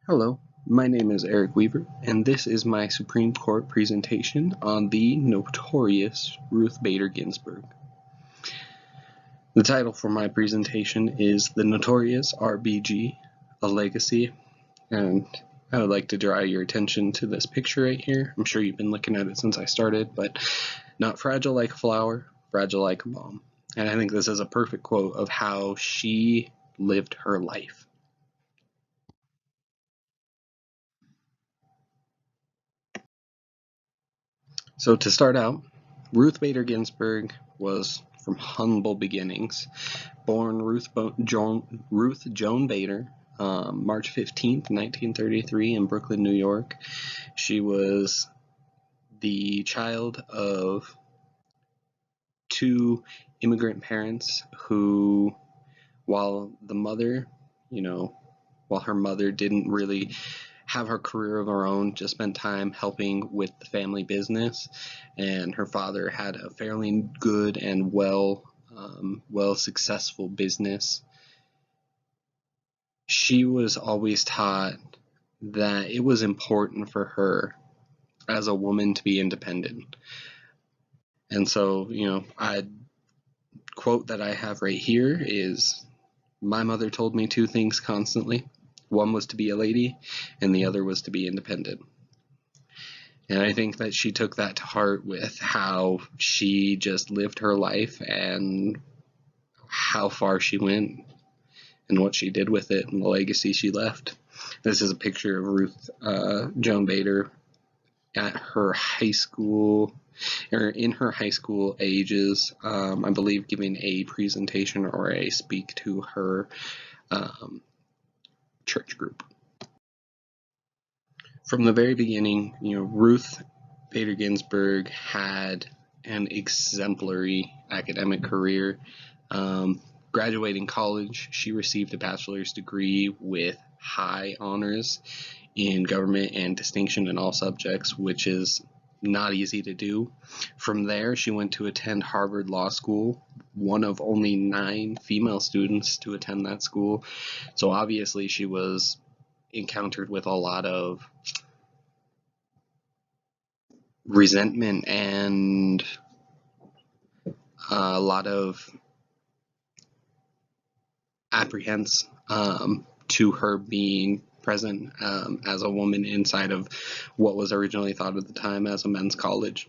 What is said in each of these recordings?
Hello, my name is Eric Weaver, and this is my Supreme Court presentation on the notorious Ruth Bader Ginsburg. The title for my presentation is The Notorious RBG, A Legacy, and I would like to draw your attention to this picture right here. I'm sure you've been looking at it since I started, but not fragile like a flower, fragile like a bomb. And I think this is a perfect quote of how she lived her life. So to start out, Ruth Bader Ginsburg was from humble beginnings. Born Ruth Joan Bader, March 15th, 1933 in Brooklyn, New York. She was the child of two immigrant parents who, while her mother didn't really have her career of her own, just spent time helping with the family business, and her father had a fairly good and well successful business. She was always taught that it was important for her as a woman to be independent. And so, a quote that I have right here is, "My mother told me two things constantly. One was to be a lady, and the other was to be independent." And I think that she took that to heart with how she just lived her life and how far she went and what she did with it and the legacy she left. This is a picture of Ruth Joan Bader at her high school, or in her high school ages, I believe giving a presentation or a speak to her church group. From the very beginning, Ruth Bader Ginsburg had an exemplary academic career. Graduating college, she received a bachelor's degree with high honors in government and distinction in all subjects, which is not easy to do. From there, she went to attend Harvard Law School, one of only 9 female students to attend that school. So obviously she was encountered with a lot of resentment and a lot of apprehension to her being present as a woman inside of what was originally thought at the time as a men's college.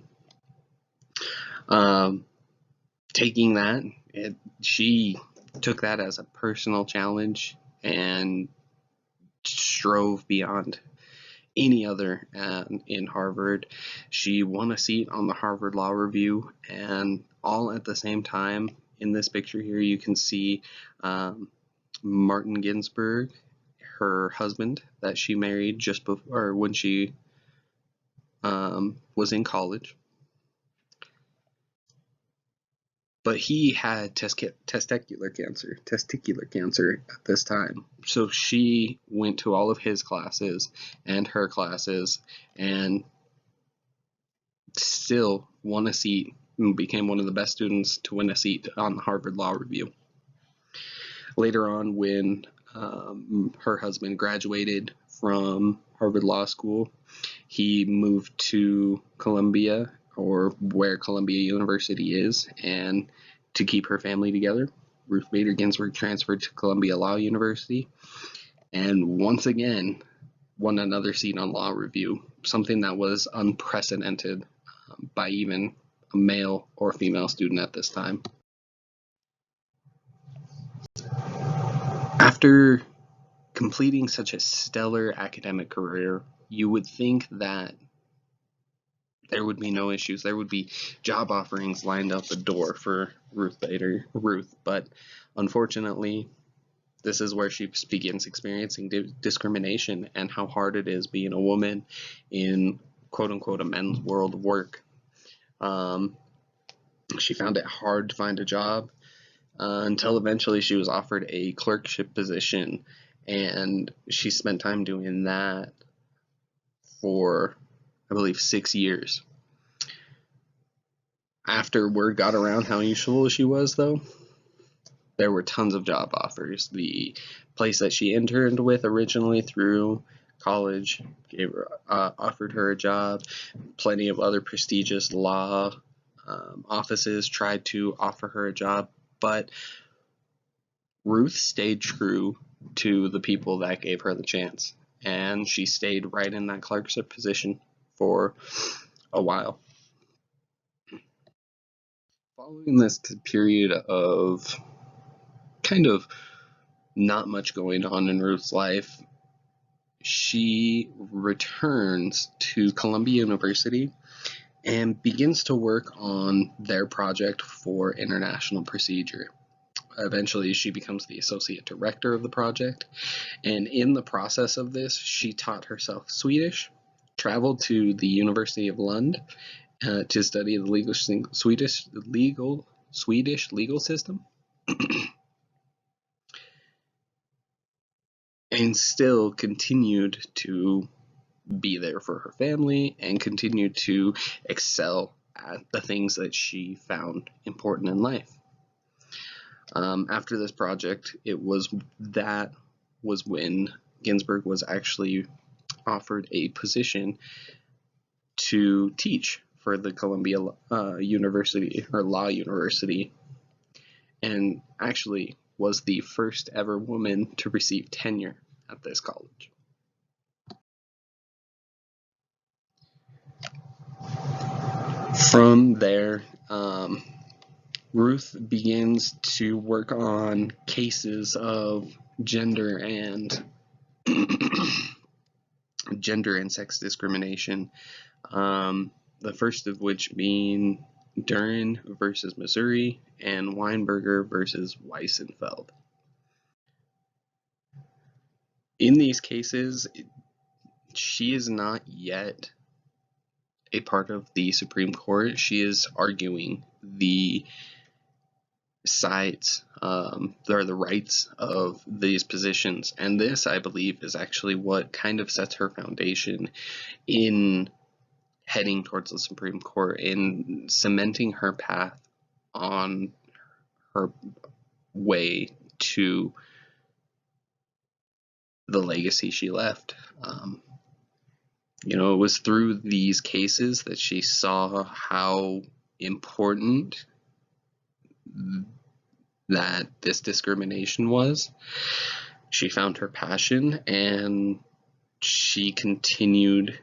Taking that, she took that as a personal challenge and strove beyond any other in Harvard. She won a seat on the Harvard Law Review, and all at the same time. In this picture here, you can see Martin Ginsburg, her husband that she married just before, when she was in college. But he had testicular cancer at this time. So she went to all of his classes and her classes and still won a seat and became one of the best students to win a seat on the Harvard Law Review. Later on, when her husband graduated from Harvard Law School, he moved to Columbia, or where Columbia University is, and to keep her family together, Ruth Bader Ginsburg transferred to Columbia Law University and once again won another seat on Law Review, something that was unprecedented by even a male or female student at this time. After completing such a stellar academic career, you would think that there would be no issues. There would be job offerings lined up the door for Ruth, but unfortunately, this is where she begins experiencing discrimination and how hard it is being a woman in quote-unquote a men's world of work. She found it hard to find a job until eventually she was offered a clerkship position, and she spent time doing that for, I believe, 6 years. After word got around how useful she was, though, there were tons of job offers. The place that she interned with originally through college, offered her a job. Plenty of other prestigious law offices tried to offer her a job, but Ruth stayed true to the people that gave her the chance, and she stayed right in that clerkship position for a while. Following this period of kind of not much going on in Ruth's life, she returns to Columbia University and begins to work on their project for international procedure. Eventually, she becomes the associate director of the project, and in the process of this, she taught herself Swedish, traveled to the University of Lund to study the Swedish legal system, and still continued to be there for her family and continued to excel at the things that she found important in life. After this project, it was when Ginsburg was actually offered a position to teach for the Columbia University, or Law University, and actually was the first ever woman to receive tenure at this college. From there, Ruth begins to work on cases of gender and sex discrimination. The first of which being Duren versus Missouri and Weinberger versus Weissenfeld. In these cases, she is not yet a part of the Supreme Court. She is arguing the sides, or the rights of these positions, and this, I believe, is actually what kind of sets her foundation in heading towards the Supreme Court, in cementing her path on her way to the legacy she left. It was through these cases that she saw how important that this discrimination was. She found her passion, and she continued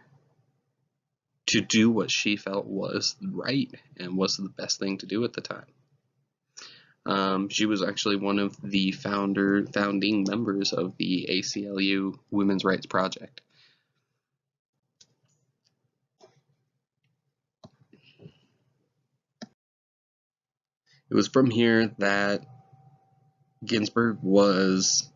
to do what she felt was right and was the best thing to do at the time. She was actually one of the founding members of the ACLU Women's Rights Project. It was from here that Ginsburg was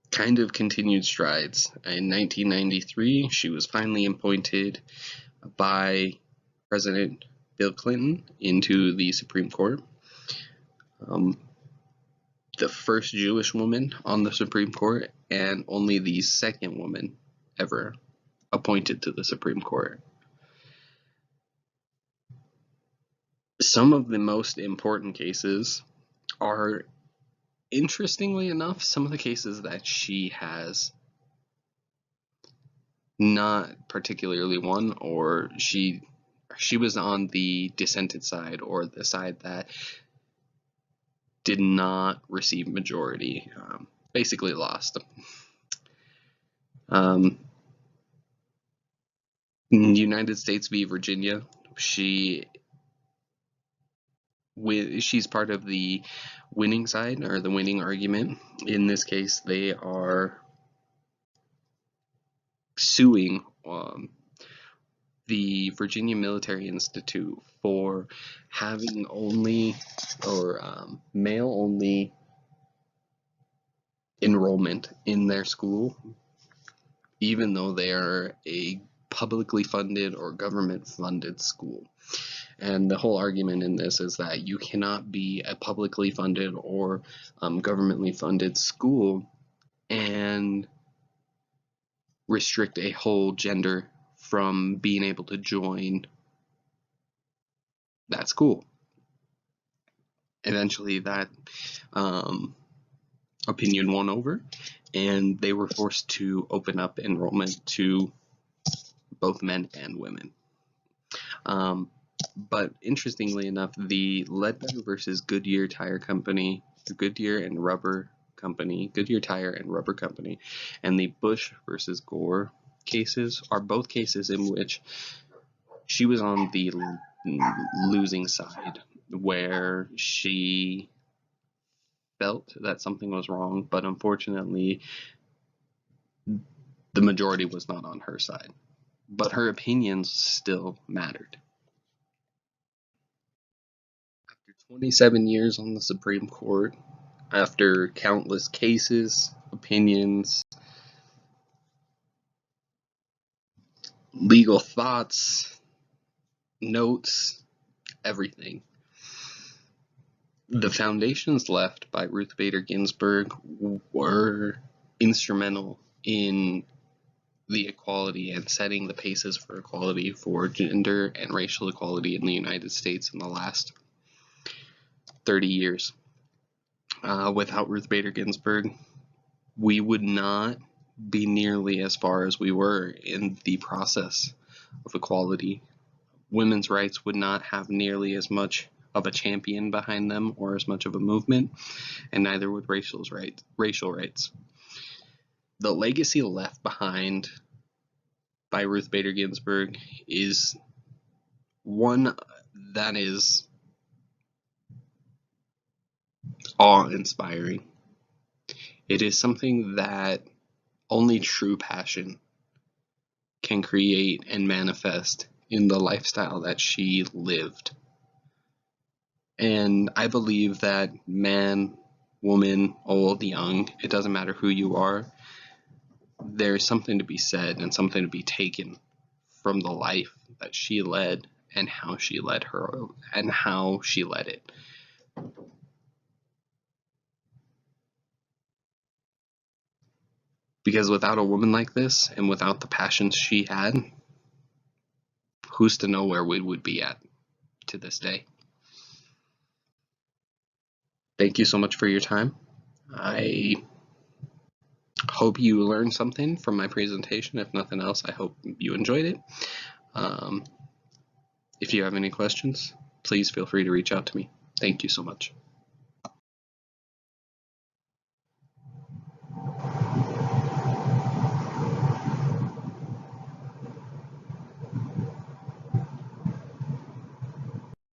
kind of continued strides. In 1993, she was finally appointed by President Bill Clinton into the Supreme Court. The first Jewish woman on the Supreme Court, and only the second woman ever appointed to the Supreme Court. Some of the most important cases are, interestingly enough, some of the cases that she has not particularly won, or she was on the dissented side, or the side that did not receive majority, basically lost. In United States v. Virginia, she's part of the winning side, or the winning argument. In this case, they are suing the Virginia Military Institute for having only, or male-only enrollment in their school, even though they are a publicly funded or government-funded school. And the whole argument in this is that you cannot be a publicly funded or governmentally funded school and restrict a whole gender from being able to join that school. Eventually, that opinion won over, and they were forced to open up enrollment to both men and women. But interestingly enough, the Ledbetter versus Goodyear Tire Company, the Goodyear Tire and Rubber Company, and the Bush versus Gore cases are both cases in which she was on the losing side, where she felt that something was wrong, but unfortunately the majority was not on her side. But her opinions still mattered. After 27 years on the Supreme Court, after countless cases, opinions, legal thoughts, notes, everything, the foundations left by Ruth Bader Ginsburg were instrumental in the equality and setting the paces for equality, for gender and racial equality in the United States in the last 30 years. Without Ruth Bader Ginsburg, we would not be nearly as far as we were in the process of equality. Women's rights would not have nearly as much of a champion behind them or as much of a movement, and neither would racial rights. The legacy left behind by Ruth Bader Ginsburg is one that is awe-inspiring. It is something that only true passion can create and manifest in the lifestyle that she lived. And I believe that man, woman, old, young, it doesn't matter who you are, there's something to be said and something to be taken from the life that she led and how she led it. Because without a woman like this, and without the passions she had, who's to know where we would be at to this day? Thank you so much for your time. I hope you learned something from my presentation. If nothing else, I hope you enjoyed it. If you have any questions, please feel free to reach out to me. Thank you so much.